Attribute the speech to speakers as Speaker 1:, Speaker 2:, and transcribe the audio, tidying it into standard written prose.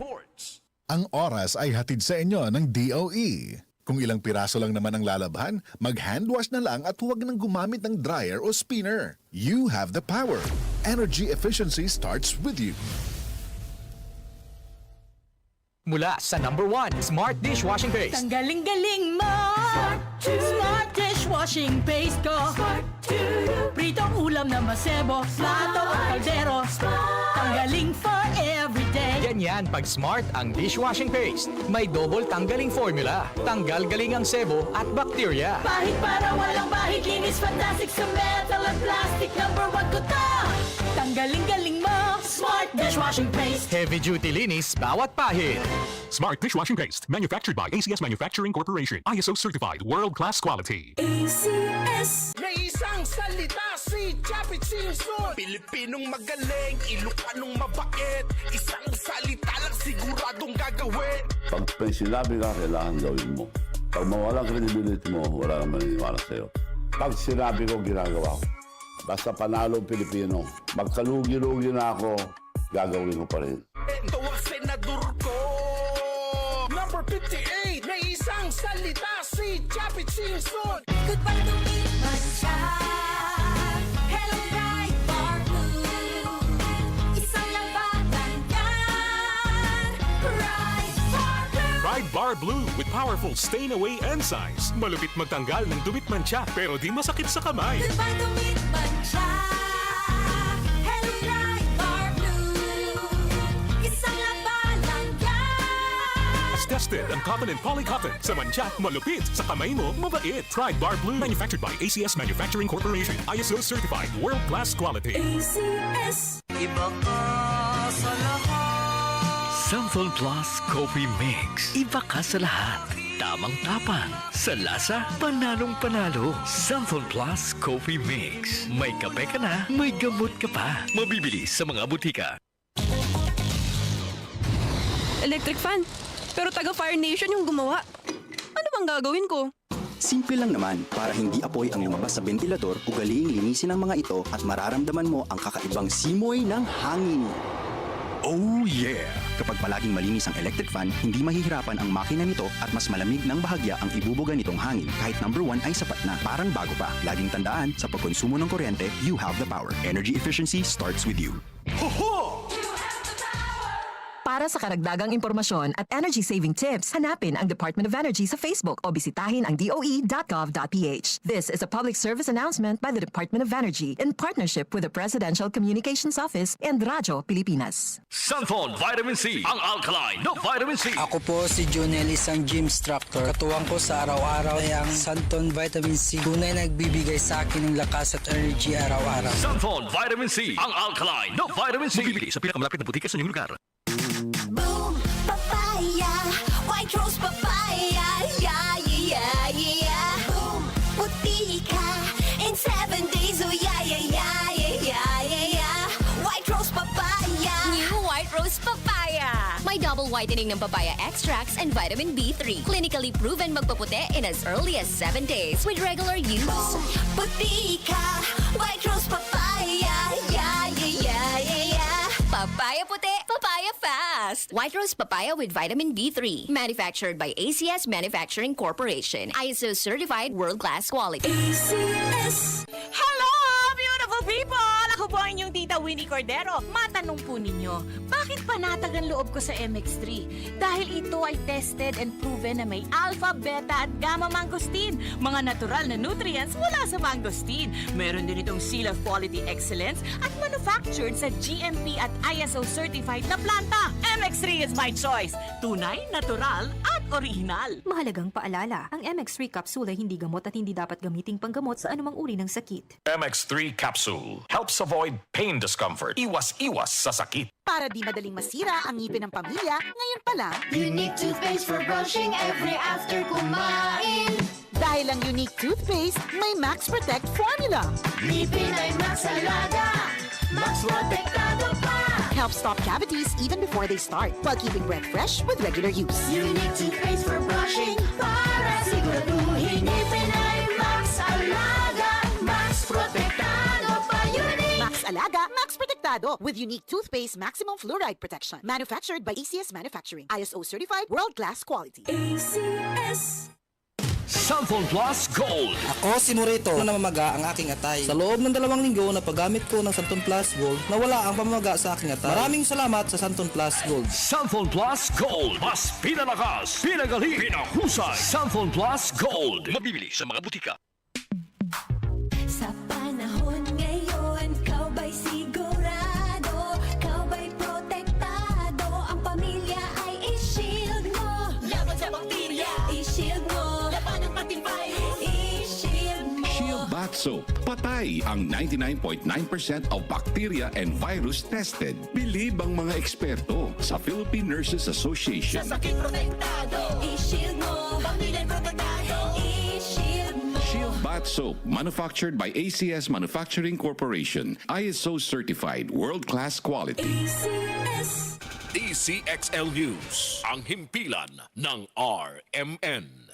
Speaker 1: reports.
Speaker 2: Ang oras ay hatid sa inyo ng DOE. Kung ilang piraso lang naman ang lalabhan, mag-hand wash na lang at huwag nang gumamit ng dryer o spinner. You have the power. Energy efficiency starts with you.
Speaker 3: Mula sa #1 Smart Dishwashing Paste.
Speaker 4: Ang galing-galing mo! Smart dishwashing paste ko! Pritong ulam na masebo, plato o kaldero. Tanggaling for everyday.
Speaker 3: Ganyan pag Smart ang dishwashing paste. May double tanggaling formula. Tanggal galing ang sebo at bakterya.
Speaker 4: Bahid para walang bahid, linis fantastic sa metal at plastic. #1 ko to! Tanggaling-galing mo! Smart dishwashing paste.
Speaker 3: Heavy duty linis bawat pahid.
Speaker 5: Smart Dishwashing Paste, manufactured by ACS Manufacturing Corporation. ISO certified, world-class quality.
Speaker 4: ACS.
Speaker 1: May isang salita si Chappie Simpson. Pilipinong magaling, Ilocanong mabait. Isang salita lang siguradong gagawin.
Speaker 6: Pag may sinabi ka, kailangan gawin mo. Pag mawalang credibility mo, wala naman maniniwala sa'yo. Pag sinabi ko, ginagawa ko. Basta panalo ang Pilipino. Magkalugi-lugi na ako, gagawin ko pa rin.
Speaker 1: Ito ang senador ko. Number 58, may isang salita si Chappie Simpson.
Speaker 4: Goodbye to me, Mancha. Hello, bright bar blue. Isang labanan yan. Bright bar blue.
Speaker 5: Pride Bar Blue with powerful stain-away enzymes. Malupit magtanggal ng dumit mancha pero di masakit sa kamay.
Speaker 4: Goodbye to me, Mancha. Hello, bright bar blue. Isang labanan yan.
Speaker 5: As tested ang cotton and polycotton. Sa mancha, malupit. Sa kamay mo, mabait. Pride Bar Blue, manufactured by ACS Manufacturing Corporation. ISO certified, world-class quality.
Speaker 4: ACS.
Speaker 1: Iba ka sa lahat.
Speaker 7: Samsung Plus Coffee Mix. Iba ka sa lahat. Tamang tapang. Sa lasa, panalong-panalo. Samsung Plus Coffee Mix. May kape ka na, may gamot ka pa. Mabibili sa mga butika.
Speaker 8: Electric fan. Pero taga Fire Nation yung gumawa. Ano bang gagawin ko?
Speaker 9: Simple lang naman, para hindi apoy ang lumabas sa ventilador, ugaliing linisin ang mga ito at mararamdaman mo ang kakaibang simoy ng hangin. Oh yeah! Kapag palaging malinis ang electric fan, hindi mahihirapan ang makina nito at mas malamig ng bahagya ang ibubuga nitong hangin. Kahit #1 ay sapat na, parang bago pa. Laging tandaan, sa pagkonsumo ng kuryente, you have the power. Energy efficiency starts with you.
Speaker 10: Para sa karagdagang impormasyon at energy-saving tips, hanapin ang Department of Energy sa Facebook o bisitahin ang doe.gov.ph. This is a public service announcement by the Department of Energy in partnership with the Presidential Communications Office and Radyo Pilipinas.
Speaker 7: Santon Vitamin C. Ang alkaline no vitamin C.
Speaker 11: Ako po si Junel, isang gym instructor. Katuwang ko sa araw-araw ay ang Santon Vitamin C. Tunay nagbibigay sa akin ng lakas at energy araw-araw.
Speaker 7: Santon Vitamin C. Ang alkaline no vitamin C. Mabibili sa pinakamalapit na butika sa inyong lugar.
Speaker 4: Boom, papaya, white rose papaya, yeah, yeah, yeah. Boom, puti ka in 7 days, oh yeah, yeah, yeah, yeah, yeah, yeah. White rose papaya.
Speaker 12: New White Rose Papaya. May double whitening ng papaya extracts and vitamin B3. Clinically proven magpaputi in as early as 7 days with regular use.
Speaker 4: Boom, puti ka, white rose papaya, yeah, yeah, yeah, yeah, yeah.
Speaker 12: Papaya puti, papaya fast. White Rose Papaya with vitamin B3. Manufactured by ACS Manufacturing Corporation. ISO certified world-class quality.
Speaker 4: ACS.
Speaker 13: Hello, beautiful people! Ako po ang inyong tita Winnie Cordero. Matanong po ninyo, bakit panatag ang loob ko sa MX3? Dahil ito ay tested and proven na may alpha, beta at gamma mangosteen. Mga natural na nutrients mula sa mangosteen. Meron din itong seal of quality excellence at manufactured sa GMP at ISO certified na planta. MX3 is my choice. Tunay, natural at original.
Speaker 14: Mahalagang paalala, ang MX3 capsule ay hindi gamot at hindi dapat gamiting panggamot sa anumang uri ng sakit.
Speaker 15: MX3 capsule helps avoid pain discomfort. Iwas-iwas sa sakit.
Speaker 13: Para di madaling masira ang ngipin ng pamilya, ngayon pa lang,
Speaker 4: Unique toothpaste for brushing every after kumain.
Speaker 13: dahil ang unique toothpaste may Max Protect formula.
Speaker 4: Ngipin ay Max Alaga, Max Protektado pa.
Speaker 13: Helps stop cavities even before they start while keeping breath fresh with regular use.
Speaker 4: Unique toothpaste for brushing para siguraduhin ngipin ay Max Alaga, Max Protektado pa. Unique
Speaker 13: Max Alaga, Max Protektado.
Speaker 16: Sigurado with unique toothpaste maximum fluoride protection. Manufactured by ACS Manufacturing. ISO certified world-class quality. ACS.
Speaker 7: Samphon Plus Gold.
Speaker 11: Ako si Morito na namamaga ang aking atay. Sa loob ng 2 linggo na paggamit ko ng Santon Plus Gold, nawala ang pamamaga sa aking atay. Maraming salamat sa Santon Plus Gold.
Speaker 7: Samphon Plus Gold. Mas pinalakas, pinagaling, pinahusay. Samphon Plus Gold. Mabibili sa mga butika.
Speaker 4: Sa panahon ngayon, kau ba'y sigurado? Kau ba'y protektado? Ang pamilya ay i-shield mo. Laban sa bakterya, i-shield mo. Laban ng pating virus, i-shield mo.
Speaker 17: Shield Bath Soap. Patay ang 99.9% of bacteria and virus tested. Believe ang mga eksperto sa Philippine Nurses Association.
Speaker 4: Sa sakit protektado, i-shield mo. Pamilya protektado, i-shield mo.
Speaker 17: Shield Bath Soap, manufactured by ACS Manufacturing Corporation. ISO certified, world-class quality.
Speaker 4: ACS.
Speaker 5: DCXL News, ang himpilan ng RMN.